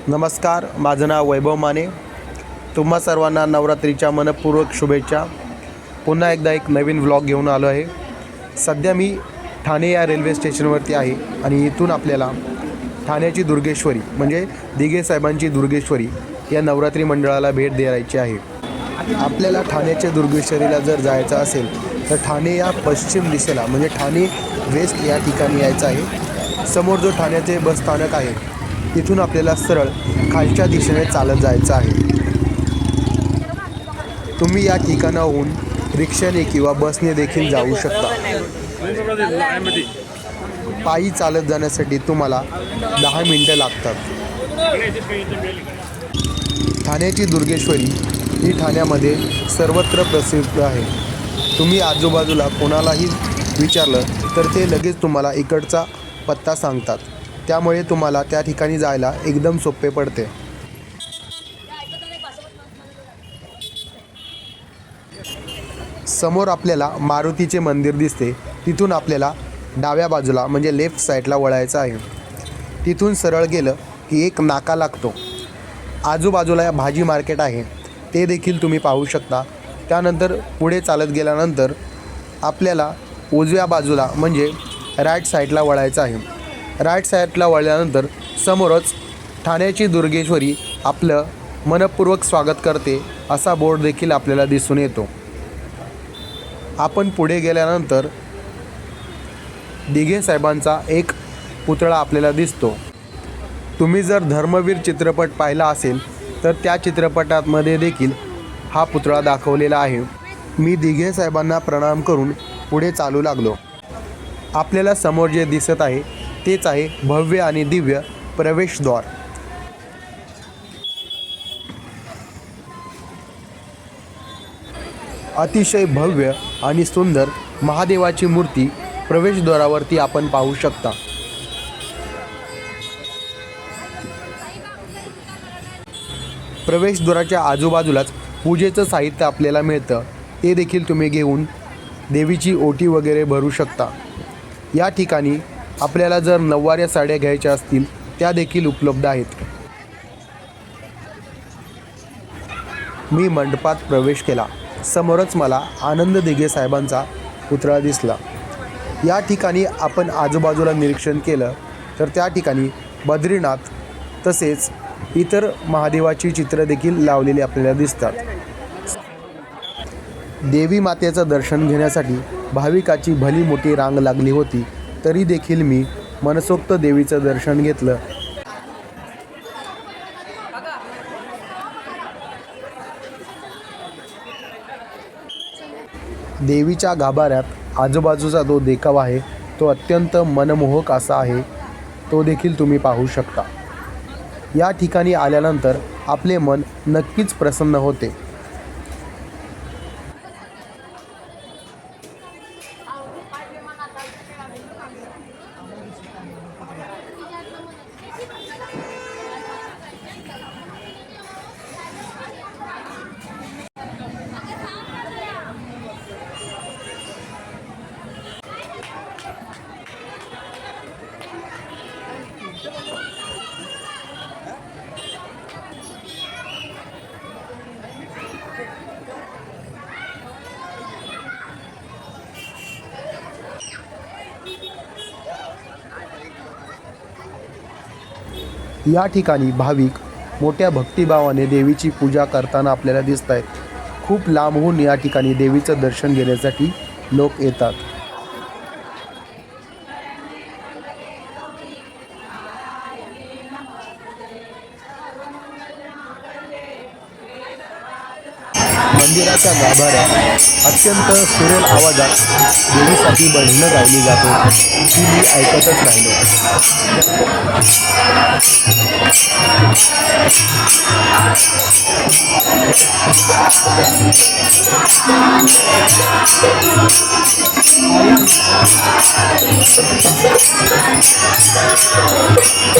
नमस्कार, माझं नाव वैभव माने. तुम्हा सर्वांना नवरात्रीच्या मनपूर्वक शुभेच्छा. पुन्हा एकदा एक नवीन व्लॉग घेऊन आलो आहे. सध्या मी ठाणे या रेल्वे स्टेशनवरती आहे आणि इथून आपल्याला ठाण्याची दुर्गेश्वरी म्हणजे दिघे साहेबांची दुर्गेश्वरी या नवरात्री मंडळाला भेट द्यायची आहे. आपल्याला ठाण्याच्या दुर्गेश्वरीला जर जायचं असेल तर ठाणे या पश्चिम दिशेला म्हणजे ठाणे वेस्ट या ठिकाणी यायचं आहे. समोर जो ठाण्याचे बस स्थानक आहे तिथून आपल्याला सरळ खालच्या दिशेने चालत जायचं आहे. तुम्ही या ठिकाणाहून रिक्षाने किंवा बसने देखील जाऊ शकता. पायी चालत जाण्यासाठी तुम्हाला 10 मिनिटं लागतात. ठाण्याची दुर्गेश्वरी ही ठाण्यामध्ये सर्वत्र प्रसिद्ध आहे. तुम्ही आजूबाजूला कोणालाही विचारलं तर ते लगेच तुम्हाला इकडचा पत्ता सांगतात. त्यामुळे तुम्हाला त्या ठिकाणी जायला एकदम सोपे पडते. समोर आपल्याला मारुतीचे मंदिर दिसते. तिथून आपल्याला डाव्या बाजूला म्हणजे लेफ्ट साईडला वळायचं आहे. तिथून सरळ गेलं की एक नाका लागतो. आजूबाजूला भाजी मार्केट आहे ते देखील तुम्ही पाहू शकता. त्यानंतर पुढे चालत गेल्यानंतर आपल्याला उजव्या बाजूला म्हणजे राईट साईडला वळायचं आहे. राईट साईडला वळल्यानंतर समोरच ठाण्याची दुर्गेश्वरी आपलं मनपूर्वक स्वागत करते असा बोर्ड देखील आपल्याला दिसून येतो. आपण पुढे गेल्यानंतर दिघे साहेबांचा एक पुतळा आपल्याला दिसतो. तुम्ही जर धर्मवीर चित्रपट पाहिला असेल तर त्या चित्रपटामध्ये देखील हा पुतळा दाखवलेला आहे. मी दिघे साहेबांना प्रणाम करून पुढे चालू लागलो. आपल्याला समोर जे दिसत आहे तेच आहे भव्य आणि दिव्य प्रवेशद्वार. अतिशय भव्य आणि सुंदर महादेवाची मूर्ती प्रवेशद्वारावरती आपण पाहू शकता. प्रवेशद्वाराच्या आजूबाजूलाच पूजेचं साहित्य आपल्याला मिळतं. ते देखील तुम्ही घेऊन देवीची ओटी वगैरे भरू शकता. या ठिकाणी आपल्याला जर नऊवाऱ्या साड्या घ्यायच्या असतील त्या देखील उपलब्ध आहेत. मी मंडपात प्रवेश केला. समोरच मला आनंद दिघे साहेबांचा पुतळा दिसला. या ठिकाणी आपण आजूबाजूला निरीक्षण केलं तर त्या ठिकाणी बद्रीनाथ तसेच इतर महादेवाची चित्र देखील लावलेली आपल्याला दिसतात. देवी मातेचं दर्शन घेण्यासाठी भाविकाची भली मोठी रांग लागली होती. तरी देखील मी मनसोक्त देवीचं दर्शन घेतलं. देवीच्या गाभाऱ्यात आजूबाजूचा जो देखावा आहे तो अत्यंत मनमोहक असा आहे. तो देखील तुम्ही पाहू शकता. या ठिकाणी आल्यानंतर आपले मन नक्कीच प्रसन्न होते. या ठिकाणी भाविक मोठ्या भक्तिभावाने देवीची पूजा करताना आपल्याला दिसत आहेत. खूप लांबहून या ठिकाणी देवीचं दर्शन घेण्यासाठी लोक येतात. मंदिराच्या गाभाऱ्यात अत्यंत सुरेल आवाजात देवीसाठी भजनं गायली जात होती. ती मी ऐकतच राहिलो.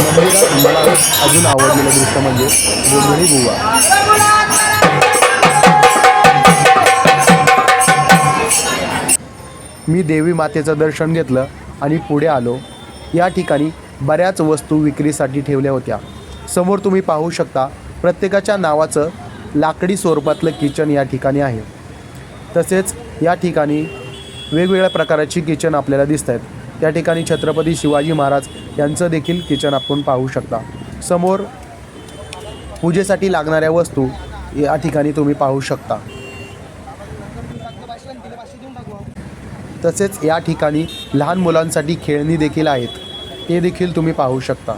मंदिरात मला अजून आवडलेलं दृश्य म्हणजे गोंधळी बुवा. मी देवी मातेचं दर्शन घेतलं आणि पुढे आलो. या ठिकाणी बऱ्याच वस्तू विक्रीसाठी ठेवल्या होत्या. समोर तुम्ही पाहू शकता प्रत्येकाच्या नावाचं लाकडी स्वरूपातलं किचन या ठिकाणी आहे. तसेच या ठिकाणी वेगवेगळ्या प्रकारची किचन आपल्याला दिसत आहेत. त्या ठिकाणी छत्रपती शिवाजी महाराज यांचं देखील किचन आपण पाहू शकता. समोर पूजेसाठी लागणाऱ्या वस्तू या ठिकाणी तुम्ही पाहू शकता. तसेच या ठिकाणी लहान मुलांसाठी खेळणी देखील आहेत, ते देखील तुम्ही पाहू शकता.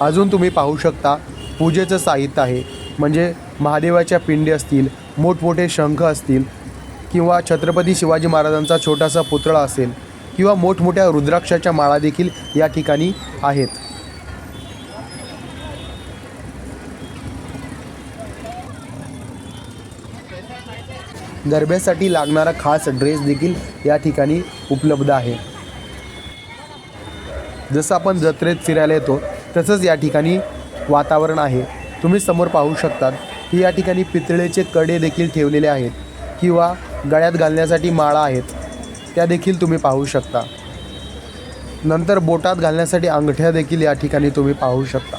अजून तुम्ही पाहू शकता पूजेचं साहित्य आहे, म्हणजे महादेवाच्या पिंडी असतील, मोठमोठे शंख असतील किंवा छत्रपती शिवाजी महाराजांचा छोटासा पुतळा असेल किंवा मोठमोठ्या रुद्राक्षाच्या माळा देखील या ठिकाणी आहेत. गरब्यासाठी लागणारा खास ड्रेस देखील या ठिकाणी उपलब्ध आहे. जसं आपण जत्रेत फिरायला येतो तसंच या ठिकाणी वातावरण आहे. तुम्ही समोर पाहू शकतात की या ठिकाणी पितळेचे कडे देखील ठेवलेले आहेत किंवा गळ्यात घालण्यासाठी माळा आहेत, त्या देखील तुम्ही पाहू शकता. नंतर बोटात घालण्यासाठी अंगठ्या देखील या ठिकाणी तुम्ही पाहू शकता.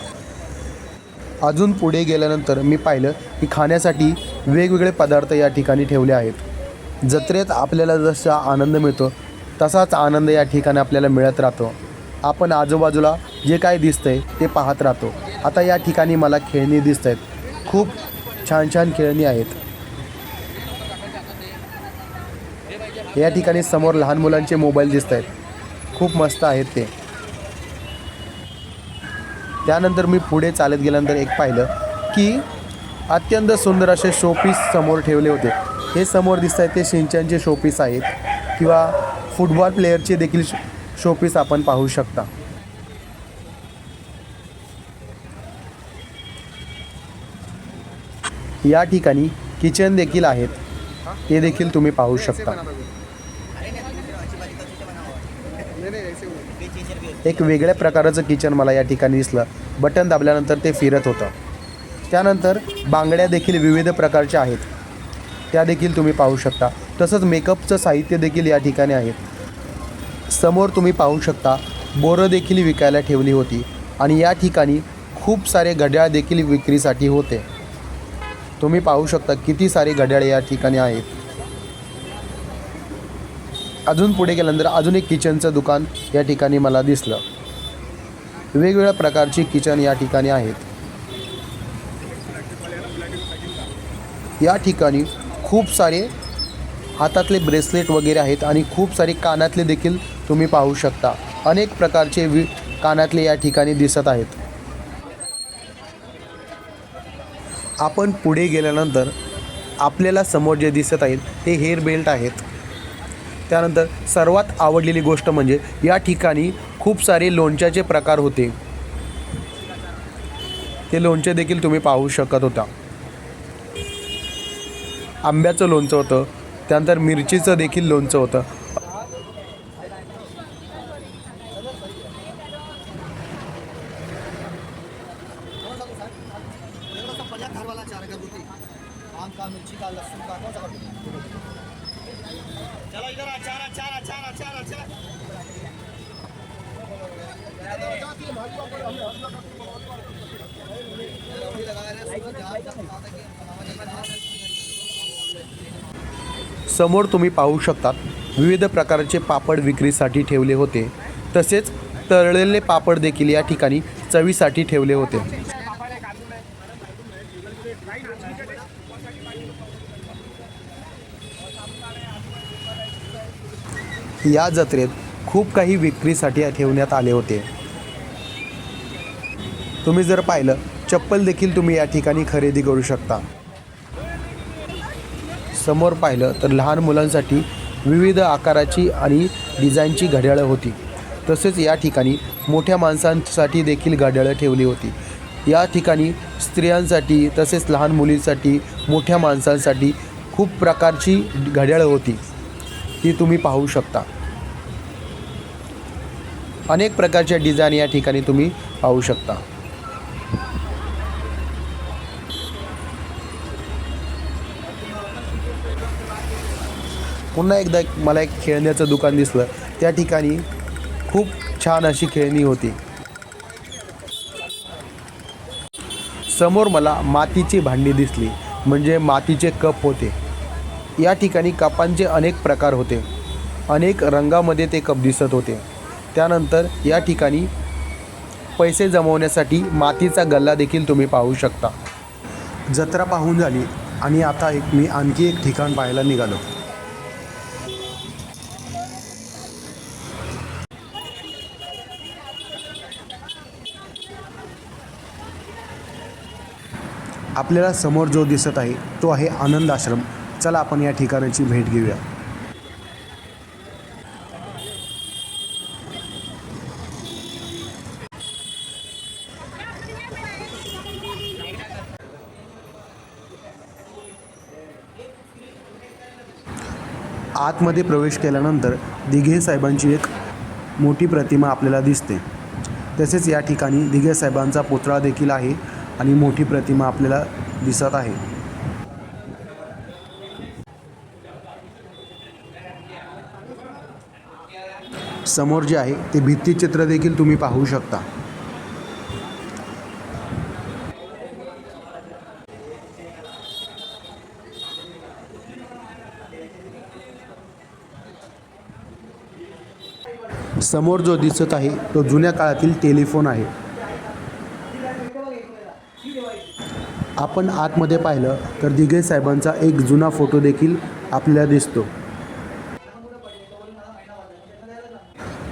अजून पुढे गेल्यानंतर मी पाहिलं की खाण्यासाठी वेगवेगळे पदार्थ या ठिकाणी ठेवले आहेत. जत्रेत आपल्याला जसा आनंद मिळतो तसाच आनंद या ठिकाणी आपल्याला मिळत राहतो. आपण आजूबाजूला जे काय दिसतंय ते पाहत राहतो. आता या ठिकाणी मला खेळणी दिसत आहेत. खूप छान छान खेळणी आहेत. या ठिकाणी समोर लहान मुलांचे मोबाईल दिसत आहेत, खूप मस्त आहेत ते. त्यानंतर मी पुढे चालत गेल्यानंतर एक पाहिलं की अत्यंत सुंदर असे शोपीस समोर ठेवले होते. हे समोर दिसत आहेत ते सिंचनचे शोपीस आहेत किंवा फुटबॉल प्लेयरचे देखील शोपीस आपण पाहू शकता. या ठिकाणी किचन देखील आहेत, ते देखील तुम्ही पाहू शकता. एक वेगळ्या प्रकारचं किचन मला या ठिकाणी दिसलं. बटन दाबल्यानंतर ते फिरत होतं. त्यानंतर बांगड्या देखील विविध प्रकारच्या आहेत, त्या देखील तुम्ही पाहू शकता. तसंच मेकअपचं साहित्य देखील या ठिकाणी आहेत. समोर तुम्ही पाहू शकता बोरं देखील विकायला ठेवली होती आणि या ठिकाणी खूप सारे घड्याळ देखील विक्रीसाठी होते. तुम्ही पाहू शकता किती सारे घड्याळ या ठिकाणी आहेत. अजून पुढे गेल्यानंतर अजून एक किचनचं दुकान या ठिकाणी मला दिसलं. वेगवेगळ्या प्रकारची किचन या ठिकाणी आहेत. या ठिकाणी खूप सारे हातातले ब्रेसलेट वगैरे आहेत आणि खूप सारे कानातले देखील तुम्ही पाहू शकता. अनेक प्रकारचे कानातले या ठिकाणी दिसत आहेत. आपण पुढे गेल्यानंतर आपल्याला समोर जे दिसत आहेत ते हेअर बेल्ट आहेत. त्यानंतर सर्वात आवडलेली गोष्ट म्हणजे या ठिकाणी खूप सारे लोणच्याचे प्रकार होते. ते लोणचे देखील तुम्ही पाहू शकत होता. आंब्याचं लोणचं होतं, त्यानंतर मिरचीचं देखील लोणचं होतं. समोर तुम्ही पाहू शकतात विविध प्रकारचे पापड विक्रीसाठी ठेवले होते. तसेच तळलेले पापड देखील या ठिकाणी चवीसाठी ठेवले होते. या जत्रेत खूप काही विक्रीसाठी ठेवण्यात आले होते. तुम्ही जर पाहिलं चप्पल देखील तुम्ही या ठिकाणी खरेदी करू शकता. समोर पाहिलं तर लहान मुलांसाठी विविध आकाराची आणि डिझाईनची घड्याळं होती. तसेच या ठिकाणी मोठ्या माणसांसाठी देखील घड्याळं ठेवली होती. या ठिकाणी स्त्रियांसाठी तसेच लहान मुलींसाठी मोठ्या माणसांसाठी खूप प्रकारची घड्याळं होती, ती तुम्ही पाहू शकता. अनेक प्रकारच्या डिझाईन या ठिकाणी तुम्ही पाहू शकता. पुन्हा एकदा मला एक खेळण्याचं दुकान दिसलं. त्या ठिकाणी खूप छान अशी खेळणी होती. समोर मला मातीची भांडी दिसली, म्हणजे मातीचे कप होते. या ठिकाणी कपांचे अनेक प्रकार होते. अनेक रंगामध्ये ते कप दिसत होते. त्यानंतर या ठिकाणी पैसे जमवण्यासाठी मातीचा गल्ला देखील तुम्ही पाहू शकता. जत्रा पाहून झाली आणि आता मी आणखी एक ठिकाण पाहायला निघालो. आपल्याला समोर जो दिसत आहे तो आहे आनंद आश्रम. चला आपण या ठिकाणाची भेट घेऊया. आतमध्ये प्रवेश केल्यानंतर दिघे साहेबांची एक मोठी प्रतिमा आपल्याला दिसते. तसेच या ठिकाणी दिघे साहेबांचा पुतळा देखील आहे आणि मोठी प्रतिमा आपल्याला दिसत आहे. समोर जे आहे ते भित्तिचित्र देखील तुम्ही पाहू शकता. समोर जो दिसत आहे तो जुन्या काळातील टेलिफोन आहे. आपण आतमध्ये पाहिलं तर दिघे साहेबांचा एक जुना फोटो देखील आपल्याला दिसतो.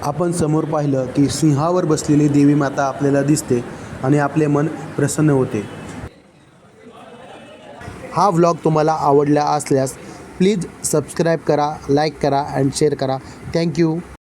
आपण समोर पाहिलं की सिंहावर बसलेली देवी माता आपल्याला दिसते आणि आपले मन प्रसन्न होते. हा व्लॉग तुम्हाला आवडला असल्यास प्लीज सबस्क्राईब करा, लाईक करा अँड शेअर करा. थँक्यू.